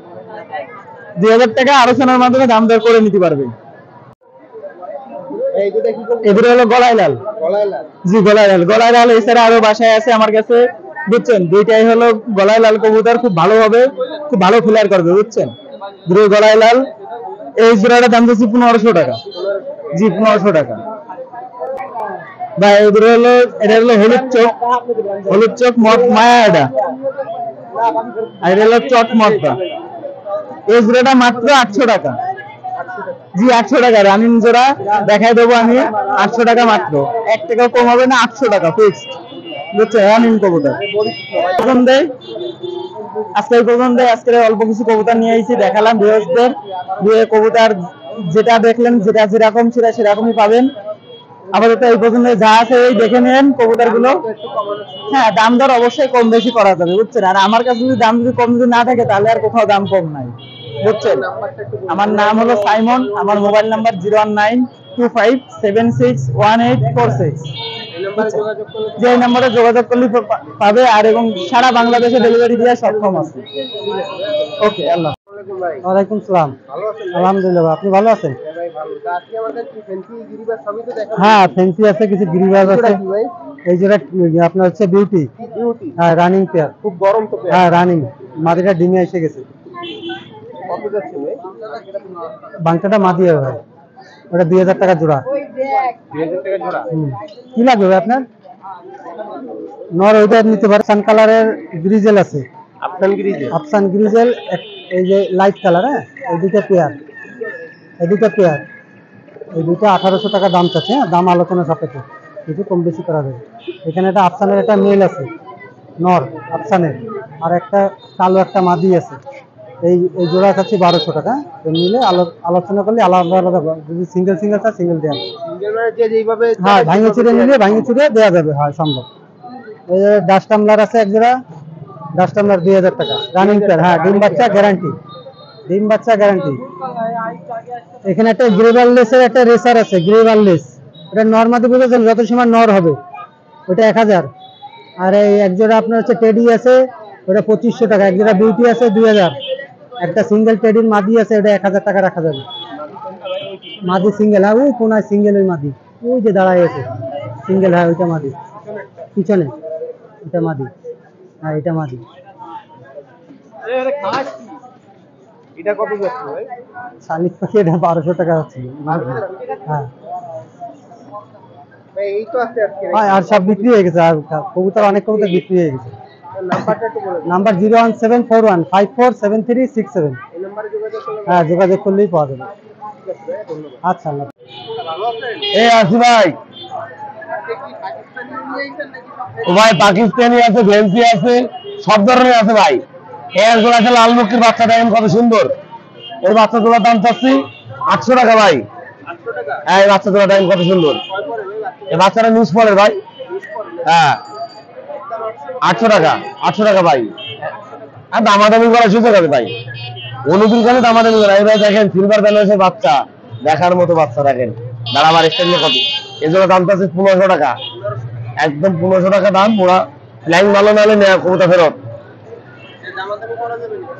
2000 টাকা আলোচনার মাধ্যমে দাম দর করে নিতে পারবে। এগুলো হলো গলায় লাল। জি গলায় লাল, গলায় লাল। এছাড়া আরো বাসায় আছে আমার কাছে, বুঝছেন? দুইটাই হলো গলায় লাল কবুতর, খুব ভালো হবে, খুব ভালো ফ্লার করবে, বুঝছেন? দুটো গলায় লাল। এই জোড়াটার দাম চাইছি 1500 টাকা। জি 1500 টাকা। বা এগুলো হলো, এটা হলো হলুদ চোখ, হলুদ চোখ মায়া এটা। আর এটা হলো চট মদ্দা। এই জোড়াটা মাত্র 800 টাকা। জি 800 টাকা রানিং জোড়া দেখাই দেবো আমি, 800 টাকা মাত্র, 1 টাকা কম হবে না, 800 টাকা ফিক্সড, বুঝছেন? রানিং কবুতর পছন্দ দেয় আজকে, পছন্দ দেয় আজকে অল্প কিছু কবুতর নিয়ে আইছি, দেখালাম ভিউয়ার্সদের। দিয়ে কবুতর যেটা দেখলেন, যেটা যেরকম সেটা সেরকমই পাবেন। আপাতত এই পছন্দ যা আছে এই দেখে নেন কবুতর গুলো। হ্যাঁ, দাম দর অবশ্যই কম বেশি করা যাবে, বুঝছেন? আর আমার কাছে যদি দাম যদি কম যদি না থাকে, তাহলে আর কোথাও দাম কম নাই, বুঝছেন? আমার নাম হলো সাইমন, আমার মোবাইল নাম্বার 01925761846। যে নাম্বারে যোগাযোগ করলে পাবে, আর এবং সারা বাংলাদেশে ডেলিভারি দেওয়া সক্ষম আছে। ওকে, আল্লাহ। ওয়ালাইকুম সালাম। আলহামদুলিল্লাহ, আপনি ভালো আছেন? হ্যাঁ, ফ্যান্সি আছে, কিছু গিরিবাজ আছে। এই যেটা আপনার হচ্ছে বিউটি, হ্যাঁ রানিং পেয়ার, খুব গরম তো। হ্যাঁ রানিং, মাদিটা ডিমে এসে গেছে। বাংটাটা মাদি হয়, ওটা 2000 টাকা জোড়া। 2000 টাকা জোড়া। কি লাগবে আপনার? নর ওইটা নিতে পারে। সান কালারের গ্রিজেল আছে, আফসান গ্রিজেল, এই যে লাইট কালার। হ্যাঁ, এই দুটো পেয়ার, এই দুটো পেয়ার, এই দুটো 1800 টাকা দাম চাচ্ছে। হ্যাঁ, দাম আলোচনা সাপেক্ষে কিছু কম বেশি করা যাবে। এখানে একটা আফসানের একটা মেল আছে, নর আফসানের, আর একটা কালো একটা মাদি আছে। এই জোড়া চাচ্ছি 1200 টাকা। মিলে আলোচনা করলে আলাদা আলাদা, যদি সিঙ্গেল সিঙ্গেল চাই সিঙ্গেল দেওয়া, হ্যাঁ ভাঙে চুড়ে নিলে ভাঙে চুড়ে দেওয়া যাবে, হয় সম্ভব। এই যে ডাস্ট টামলার আছে এক জোড়া, ডাস্ট টামলার 2000 টাকা রানিং পেয়ার। হ্যাঁ, ডিম বাচ্চা গ্যারান্টি, ডিম বাচ্চা গ্যারান্টি। এখানে একটা গ্রেভারলেসের একটা রেসার আছে, গ্রেভারলেস। এটা নর্মাদি বুঝেছেন, যত সময় নর হবে ওটা 1000। আর এই এক জোড়া আপনার হচ্ছে টেডি আছে, ওটা 2500 টাকা। এক জোড়া বিউটি আছে 2000। একটা সিঙ্গেল টেডির মাদি আছে, ওটা 1000 টাকা রাখা যাবে। মাদি সিঙ্গেল, হ্যাঁ ওই কোনায় সিঙ্গেল, ওই মাদি ওই যে দাঁড়ায় আছে সিঙ্গেল। হ্যাঁ ওইটা মাদি, পিছনে এটা মাদি। হ্যাঁ এটা মাদি। এটা কত যাচ্ছে ভাই? শালিক পাখি এটা 1200 টাকা আছে। হ্যাঁ এই তো আছে আজকে। হ্যাঁ, আর সব বিক্রি হয়ে গেছে, আর কবুতর অনেক কবুতর বিক্রি হয়ে গেছে। নাম্বারটা একটু বলে দিন। নাম্বার 01741547367। এই নম্বরে যোগাযোগ করলে, হ্যাঁ যোগাযোগ করলেই পাওয়া যাবে। আচ্ছা, আল্লাহ। এই আসি ভাই, ও ভাই পাকিস্তানি আছে, ফ্যান্সি আছে, সব ধরনের আছে ভাই। এর জোড়া আছে লাল মুক্তির বাচ্চা, দেখেন কত সুন্দর। এই বাচ্চা জোড়ার দাম চাচ্ছি 800 টাকা ভাই। হ্যাঁ, এই বাচ্চা জোড়া দেখেন কত সুন্দর। এই বাচ্চাটা নিউজ পড়ে ভাই। হ্যাঁ 800 টাকা, 800 টাকা ভাই। আর দামাদামি করার সুযোগ আছে ভাই, অনুকূল খানে দামাদামি করা। এবার দেখেন সিলভার ব্যালেন্সের বাচ্চা, দেখার মতো বাচ্চা। দেখেন দাঁড়াবার স্টাইল কত। এই জন্য দামটা আছে 1500 টাকা, একদম 1500 টাকা দাম। ওরা ফ্ল্যাং ভালো নাহলে নেওয়া কবুতর ফেরত।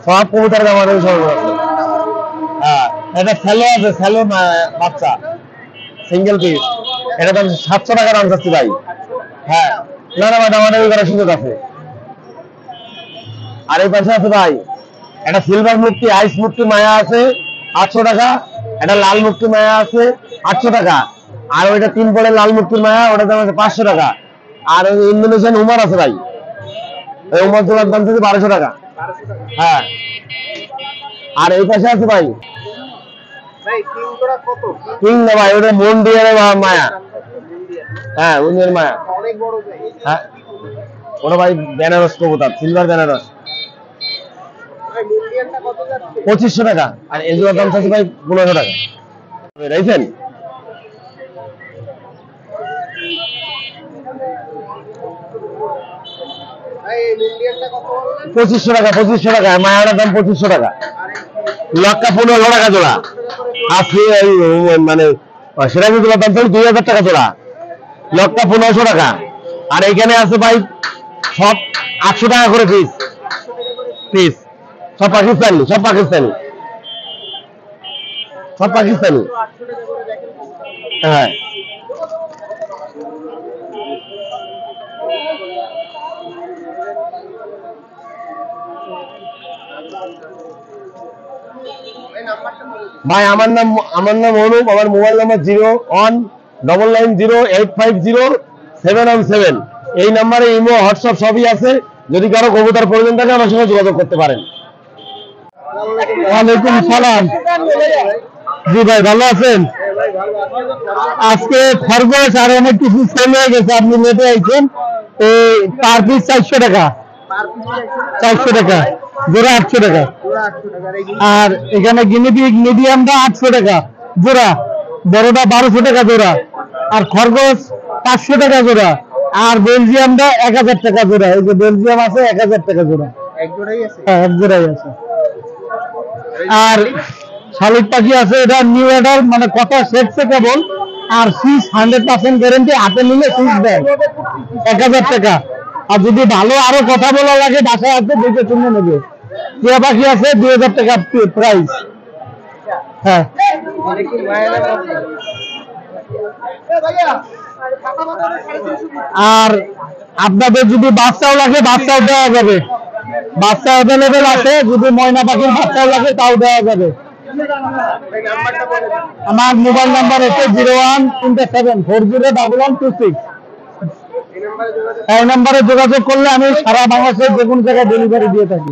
সব কবুতর দামাদামি সব আছে। হ্যাঁ, এটা স্যালো আছে, স্যালো বাচ্চা, সিঙ্গেল পিস। এটা দাম 700 টাকা দাম চাচ্ছি ভাই। হ্যাঁ, না না ভাই, দামাদামি করার সুযোগ আছে। আর এই পাশে আছে ভাই একটা সিলভার মুক্তি আইস মুক্তি মায়া আছে 800 টাকা, একটা লাল মুক্তি মায়া আছে 800 টাকা, আর ওইটা 3 পড়ে লাল মুক্তির মায়া, ওটার দাম আছে 500 টাকা। আর ওই ইন্দোনেশিয়ান উমার আছে ভাই, ওই উমার জোড়ার দাম আছে 1200 টাকা। হ্যাঁ, আর এই পাশে আছে ভাই কিং না ভাই, ওটা মন্ডিয়ার মায়া। হ্যাঁ, উনির মায়া। হ্যাঁ, ওটা ভাই বেনারস কবুতর, সিলভার বেনারস, 2500 টাকা। আর এগুলোর দাম আছে ভাই 1500 টাকা। রাইছেন 2500 টাকা, 2500 টাকা মায়াটার দাম 2500 টাকা। লক্কা 1500 টাকা জোড়া। আজকে মানে সিরাজুদ্দৌলার দাম 2000 টাকা জোড়া, লক্কা 1500 টাকা। আর এখানে আছে ভাই সব 800 টাকা করে পিস, পিস সব পাকিস্তানি, সব পাকিস্তানি, সব পাকিস্তানি। হ্যাঁ, ভাই আমার নাম অনুপ, আমার মোবাইল নাম্বার 019908507117। এই নাম্বারে ইমো হোয়াটসঅ্যাপ সবই আছে। যদি কারো কবুতর প্রয়োজন থাকে আমার সঙ্গে যোগাযোগ করতে পারেন। ওয়ালাইকুম সালাম। জি ভাই, ভালো আছেন? আজকে খরগোশ আর অনেক কিছু সেল হয়ে গেছে, আপনি লেটে আইছেন। এই পার পিস 400 টাকা, 400 টাকা জোড়া, 800 টাকা। আর এখানে গিনিপিগ মিডিয়ামটা 800 টাকা জোড়া, বড়টা 1200 টাকা জোড়া। আর খরগোশ 500 টাকা জোড়া। আর বেলজিয়ামটা 1000 টাকা জোড়া। এই যে বেলজিয়াম আছে 1000 টাকা জোড়া। হ্যাঁ, এক জোড়াই আছে। আর শালিক পাখি আছে, এটা নিউ অর্ডার, মানে কথা শেখছে কেবল। আর ফিস 100% গ্যারেন্টি, হাতে নিলে ফিস দেয় 1000 টাকা। আর যদি ভালো আরো কথা বলা লাগে বাসায় আছে, দেখে শুনে নেবে। টিয়া পাখি আছে 2000 টাকা প্রাইস। হ্যাঁ, আর আপনাদের যদি বাচ্চাও লাগে বাচ্চাও দেওয়া যাবে, বাচ্চা অ্যাভেলেবেল আছে। যদি ময়না পাখির বাচ্চাও লাগে তাও দেওয়া যাবে। আমার মোবাইল নাম্বার হচ্ছে 0137401126। এই নাম্বারে যোগাযোগ করলে আমি সারা বাংলাদেশের যে কোনো জায়গায় ডেলিভারি দিয়ে থাকি।